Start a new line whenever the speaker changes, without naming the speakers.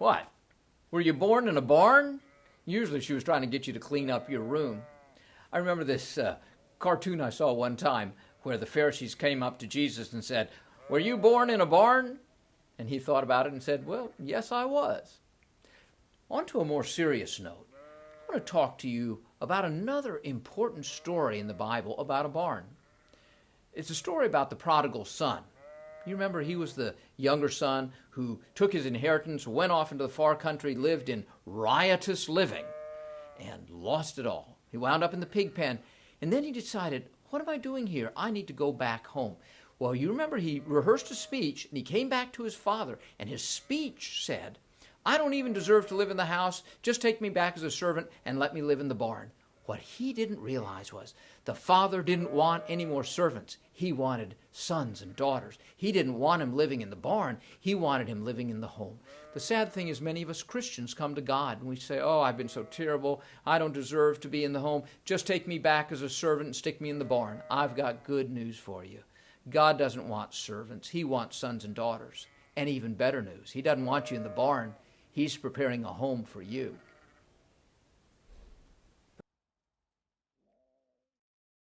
What? Were you born in a barn? Usually she was trying to get you to clean up your room. I remember this cartoon I saw one time where the Pharisees came up to Jesus and said, "Were you born in a barn?" And he thought about it and said, "Well, yes, I was." On to a more serious note, I want to talk to you about another important story in the Bible about a barn. It's a story about the prodigal son. You remember he was the younger son who took his inheritance, went off into the far country, lived in riotous living, and lost it all. He wound up in the pig pen, and then he decided, what am I doing here? I need to go back home. Well, you remember he rehearsed a speech, and he came back to his father, and his speech said, "I don't even deserve to live in the house. Just take me back as a servant and let me live in the barn." What he didn't realize was the father didn't want any more servants. He wanted sons and daughters. He didn't want him living in the barn. He wanted him living in the home. The sad thing is many of us Christians come to God and we say, "Oh, I've been so terrible. I don't deserve to be in the home. Just take me back as a servant and stick me in the barn." I've got good news for you. God doesn't want servants. He wants sons and daughters. And even better news, he doesn't want you in the barn. He's preparing a home for you.